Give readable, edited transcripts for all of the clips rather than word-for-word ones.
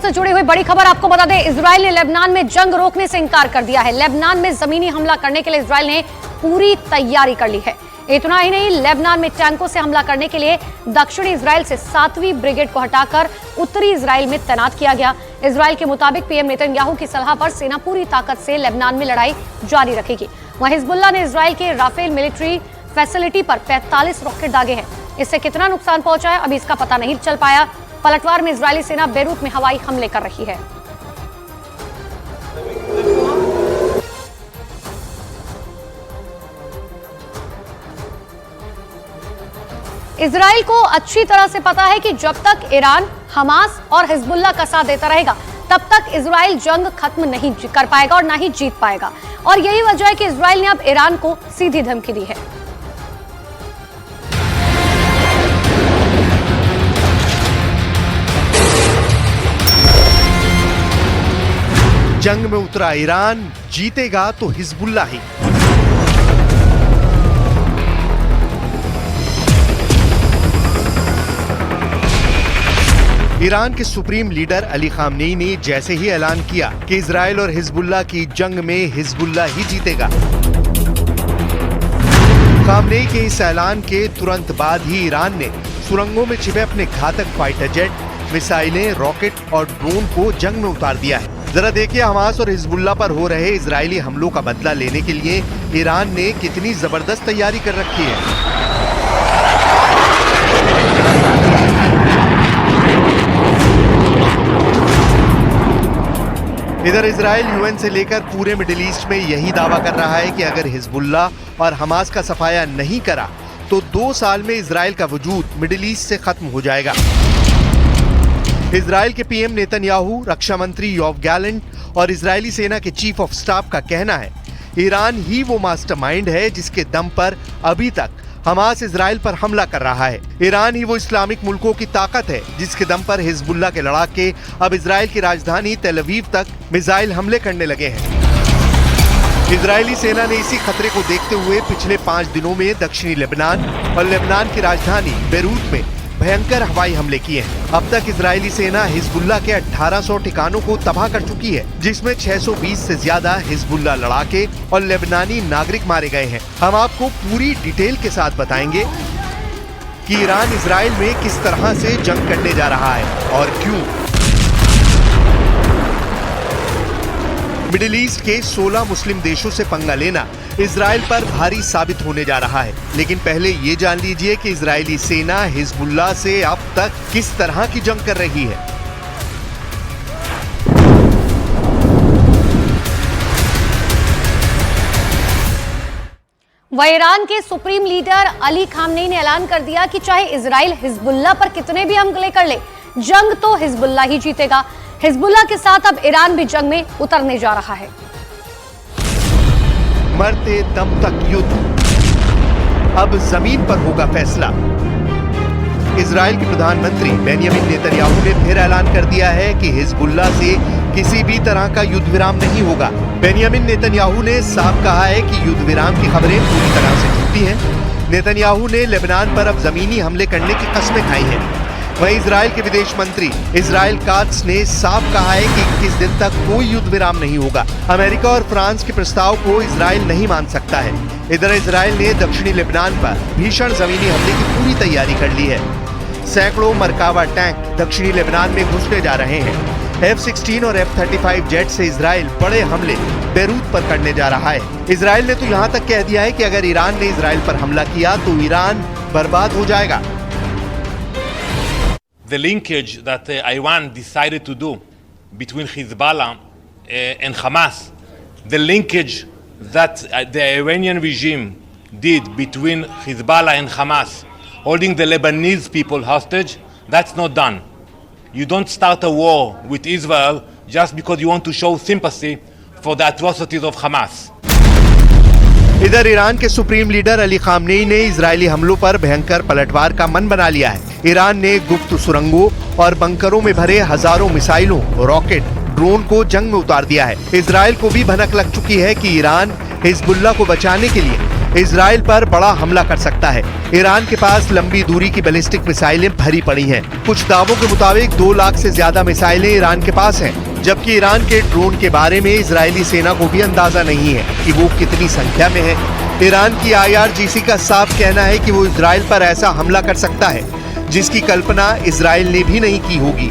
से जुड़ी हुई बड़ी खबर आपको बता दें, इजराइल ने लेबनान में जंग रोकने से इंकार कर दिया है। लेबनान में जमीनी हमला करने के लिए इजराइल ने पूरी तैयारी कर ली है। इतना ही नहीं, लेबनान में टैंकों से हमला करने के लिए दक्षिणी इजराइल से 7वीं ब्रिगेड को हटाकर उत्तरी इजराइल में तैनात किया गया। इजराइल के मुताबिक पीएम नेतन्याहू की सलाह पर सेना पूरी ताकत से लेबनान में लड़ाई जारी रखेगी। वहीं हिजबुल्लाह ने इजराइल के राफेल मिलिट्री फैसिलिटी पर 45 रॉकेट दागे हैं। इससे कितना नुकसान पहुंचा है अभी इसका पता नहीं चल पाया। पलटवार में इजरायली सेना बेरूत में हवाई हमले कर रही है। इजराइल को अच्छी तरह से पता है कि जब तक ईरान, हमास और हिजबुल्लाह का साथ देता रहेगा तब तक इजराइल जंग खत्म नहीं कर पाएगा और ना ही जीत पाएगा। और यही वजह है कि इजराइल ने अब ईरान को सीधी धमकी दी है। जंग में उतरा ईरान, जीतेगा तो हिजबुल्लाह ही। ईरान के सुप्रीम लीडर अली खामनेई ने जैसे ही ऐलान किया कि इजराइल और हिजबुल्लाह की जंग में हिजबुल्लाह ही जीतेगा, खामनेई के इस ऐलान के तुरंत बाद ही ईरान ने सुरंगों में छिपे अपने घातक फाइटर जेट, मिसाइलें, रॉकेट और ड्रोन को जंग में उतार दिया है। जरा देखिए हमास और हिजबुल्लाह पर हो रहे इजरायली हमलों का बदला लेने के लिए ईरान ने कितनी जबरदस्त तैयारी कर रखी है। इधर इजराइल यूएन से लेकर पूरे मिडिल ईस्ट में यही दावा कर रहा है कि अगर हिजबुल्लाह और हमास का सफाया नहीं करा तो 2 साल में इजराइल का वजूद मिडिल ईस्ट से खत्म हो जाएगा। इजराइल के पीएम नेतन्याहू, रक्षा मंत्री योव गैलेंट और इजरायली सेना के चीफ ऑफ स्टाफ का कहना है ईरान ही वो मास्टरमाइंड है जिसके दम पर अभी तक हमास इजराइल पर हमला कर रहा है। ईरान ही वो इस्लामिक मुल्कों की ताकत है जिसके दम पर हिजबुल्लाह के लड़ाके अब इजराइल की राजधानी तेल अवीव तक मिसाइल हमले करने लगे हैं। इजरायली सेना ने इसी खतरे को देखते हुए पिछले 5 दिनों में दक्षिणी लेबनान और लेबनान की राजधानी बेरूत में भयंकर हवाई हमले किए हैं। अब तक इजरायली सेना हिजबुल्लाह के 1800 ठिकानों को तबाह कर चुकी है, जिसमें 620 से ज्यादा हिजबुल्लाह लड़ाके और लेबनानी नागरिक मारे गए हैं। हम आपको पूरी डिटेल के साथ बताएंगे कि ईरान इजराइल में किस तरह से जंग करने जा रहा है और क्यों। मिडिल ईस्ट के 16 मुस्लिम देशों से पंगा लेना इजराइल पर भारी साबित होने जा रहा है। लेकिन पहले ये जान लीजिए कि इजरायली सेना हिजबुल्लाह से अब तक किस तरह की जंग कर रही है। वह ईरान के सुप्रीम लीडर अली खामनेई ने ऐलान कर दिया कि चाहे इजराइल हिजबुल्लाह पर कितने भी हमले कर ले, जंग तो हिजबुल्लाह ही जीतेगा। हिजबुल्लाह के साथ अब ईरान भी जंग में उतरने जा रहा है। मरते दम तक युद्ध, अब जमीन पर होगा फैसला। इजराइल के प्रधानमंत्री बेंयामिन नेतन्याहू ने फिर ऐलान कर दिया है कि हिजबुल्लाह से किसी भी तरह का युद्ध विराम नहीं होगा। बेंयामिन नेतन्याहू ने साफ कहा है कि युद्ध विराम की खबरें पूरी तरह से झूठी हैं। नेतन्याहू ने लेबनान पर अब जमीनी हमले करने की कस्में खाई हैं। वहीं इजराइल के विदेश मंत्री इजराइल कात्स ने साफ कहा है कि 21 दिन तक कोई युद्ध विराम नहीं होगा। अमेरिका और फ्रांस के प्रस्ताव को इजराइल नहीं मान सकता है। इधर इजराइल ने दक्षिणी लेबनान पर भीषण जमीनी हमले की पूरी तैयारी कर ली है। सैकड़ों मरकावा टैंक दक्षिणी लेबनान में घुसने जा रहे हैं। F-16 और F-35 जेट से इजराइल बड़े हमले बेरूत पर करने जा रहा है। इजराइल ने तो यहाँ तक कह दिया है कि अगर ईरान ने इजराइल पर हमला किया तो ईरान बर्बाद हो जाएगा। The linkage that Iran decided to do between Hezbollah and Hamas, the linkage that the Iranian regime did between Hezbollah and Hamas, holding the Lebanese people hostage, that's not done. You don't start a war with Israel just because you want to show sympathy for the atrocities of Hamas. इधर Iran के supreme leader Ali Khamenei ने Israeli हमलों पर भयंकर पलटवार का मन बना लिया है। ईरान ने गुप्त सुरंगों और बंकरों में भरे हजारों मिसाइलों, रॉकेट, ड्रोन को जंग में उतार दिया है। इजराइल को भी भनक लग चुकी है कि ईरान हिजबुल्लाह को बचाने के लिए इजराइल पर बड़ा हमला कर सकता है। ईरान के पास लंबी दूरी की बैलिस्टिक मिसाइलें भरी पड़ी हैं। कुछ दावों के मुताबिक 2 लाख से ज्यादा मिसाइलें ईरान के पास हैं, जबकि ईरान के ड्रोन के बारे में इजरायली सेना को भी अंदाजा नहीं है कि वो कितनी संख्या में है। ईरान की IRGC का साफ कहना है कि वो इजराइल पर ऐसा हमला कर सकता है जिसकी कल्पना इजराइल ने भी नहीं की होगी।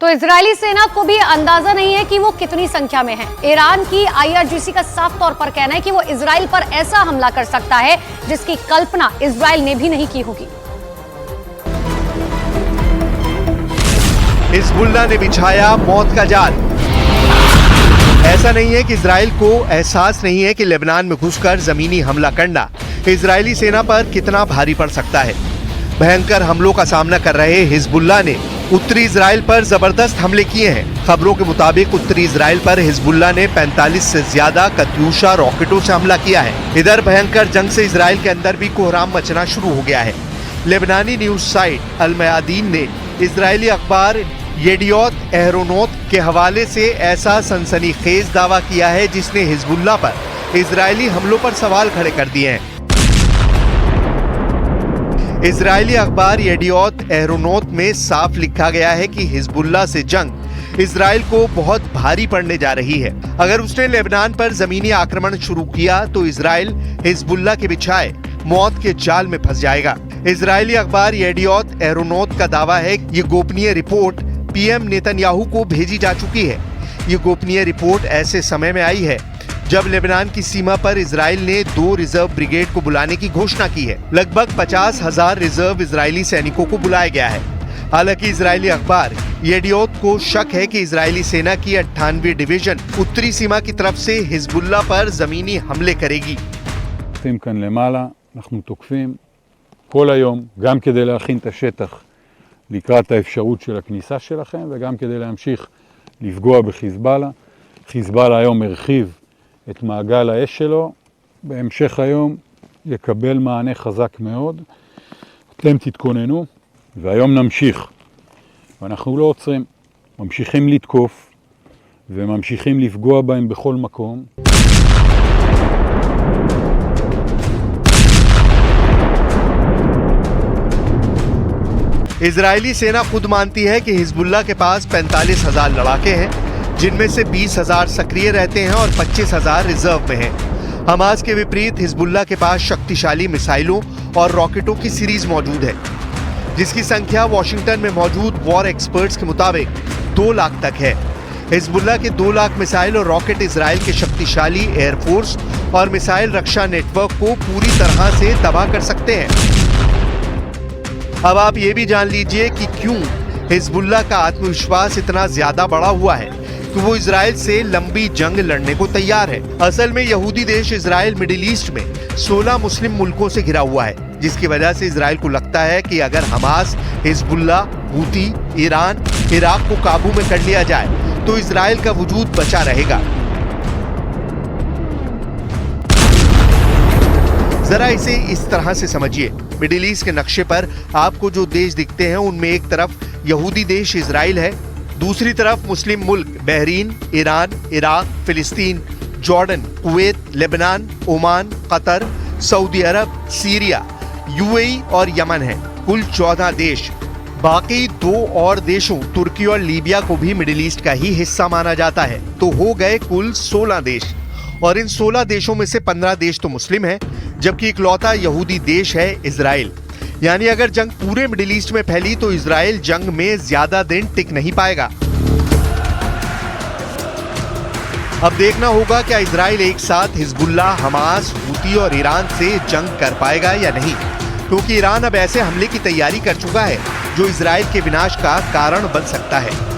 तो इजरायली सेना को भी अंदाजा नहीं है कि वो कितनी संख्या में है। ईरान की IRGC का साफ तौर पर कहना है कि वो इजराइल पर ऐसा हमला कर सकता है जिसकी कल्पना इजराइल ने भी नहीं की होगी। हिजबुल्लाह ने बिछाया मौत का जाल। ऐसा नहीं है कि इजराइल को एहसास नहीं है कि लेबनान में घुसकर जमीनी हमला करना इजरायली सेना पर कितना भारी पड़ सकता है। भयंकर हमलों का सामना कर रहे हिजबुल्लाह ने उत्तरी इजराइल पर जबरदस्त हमले किए हैं। खबरों के मुताबिक उत्तरी इजराइल पर हिजबुल्लाह ने 45 से ज्यादा कत्यूशा रॉकेटों से हमला किया है। इधर भयंकर जंग से इजराइल के अंदर भी कोहराम मचना शुरू हो गया है। लेबनानी न्यूज साइट अल मयादीन ने इजरायली अखबार येडियोत एहरोनोत के हवाले से ऐसा सनसनीखेज दावा किया है जिसने हिजबुल्लाह पर इजरायली हमलों पर सवाल खड़े कर दिए हैं। इजरायली अखबार येडियोत एहरोनोत में साफ लिखा गया है कि हिजबुल्लाह से जंग इजराइल को बहुत भारी पड़ने जा रही है। अगर उसने लेबनान पर जमीनी आक्रमण शुरू किया तो इजराइल हिजबुल्लाह के बिछाए मौत के जाल में फंस जाएगा। इजरायली अखबार येडियोत एहरोनोत का दावा है कि ये गोपनीय रिपोर्ट PM नेतन्याहू को भेजी जा चुकी है। ये गोपनीय रिपोर्ट ऐसे समय में आई है जब लेबनान की सीमा पर इजराइल ने 2 रिजर्व ब्रिगेड को बुलाने की घोषणा की है। लगभग 50,000 रिजर्व इजरायली सैनिकों को बुलाया गया है। हालांकि इजरायली अखबार येडियोत को शक है कि इजरायली सेना की 98वीं डिवीजन उत्तरी सीमा की तरफ से हिजबुल्लाह पर जमीनी हमले करेगी। כאן למעלה, אנחנו תוקפים כל היום, גם כדי להכין את השטח לקראת האפשרות של הכניסה שלכם, וגם כדי להמשיך לפגוע בחיזבאללה. חיזבאללה היום הרחיב את מעגל האש שלו, בהמשך היום יקבל מענה חזק מאוד. אתם תתכוננו, והיום נמשיך. ואנחנו לא עוצרים, ממשיכים לתקוף, וממשיכים לפגוע בהם בכל מקום. इजरायली सेना खुद मानती है कि हिजबुल्लाह के पास 45,000 लड़ाके हैं, जिनमें से 20,000 सक्रिय रहते हैं और 25,000 रिजर्व में हैं। हमास के विपरीत हिजबुल्लाह के पास शक्तिशाली मिसाइलों और रॉकेटों की सीरीज मौजूद है, जिसकी संख्या वॉशिंगटन में मौजूद वॉर एक्सपर्ट्स के मुताबिक 2 लाख तक है। हिजबुल्लाह के 2 लाख मिसाइल और रॉकेट इजराइल के शक्तिशाली एयरफोर्स और मिसाइल रक्षा नेटवर्क को पूरी तरह से तबाह कर सकते हैं। अब आप ये भी जान लीजिए कि क्यों हिजबुल्लाह का आत्मविश्वास इतना ज्यादा बढ़ा हुआ है कि वो इजराइल से लंबी जंग लड़ने को तैयार है। असल में यहूदी देश इजराइल मिडिल ईस्ट में 16 मुस्लिम मुल्कों से घिरा हुआ है, जिसकी वजह से इजराइल को लगता है कि अगर Hamas, Hezbollah, Houthi, Iran, Iraq को काबू में कर लिया जाए तो इजराइल का वजूद बचा रहेगा। जरा इसे इस तरह से समझिए। मिडिल ईस्ट के नक्शे पर आपको जो देश दिखते हैं उनमें एक तरफ यहूदी देश इजराइल है, दूसरी तरफ मुस्लिम मुल्क बहरीन, ईरान, इराक, फिलिस्तीन, Jordan, Kuwait, Lebanon, Oman, Qatar, Saudi अरब, सीरिया, UAE और यमन है। कुल 14 देश। बाकी 2 और देशों तुर्की और लीबिया को भी मिडिल ईस्ट का ही हिस्सा माना जाता है। तो हो गए कुल 16 देश, और इन 16 देशों में से 15 देश तो मुस्लिम हैं, जबकि इकलौता यहूदी देश है इजराइल। यानी अगर जंग पूरे मिडिल ईस्ट में फैली तो इजराइल जंग में ज्यादा दिन टिक नहीं पाएगा। अब देखना होगा क्या इजराइल एक साथ हिजबुल्लाह, हमास, हूती और ईरान से जंग कर पाएगा या नहीं, क्योंकि ईरान अब ऐसे हमले की तैयारी कर चुका है जो इजराइल के विनाश का कारण बन सकता है।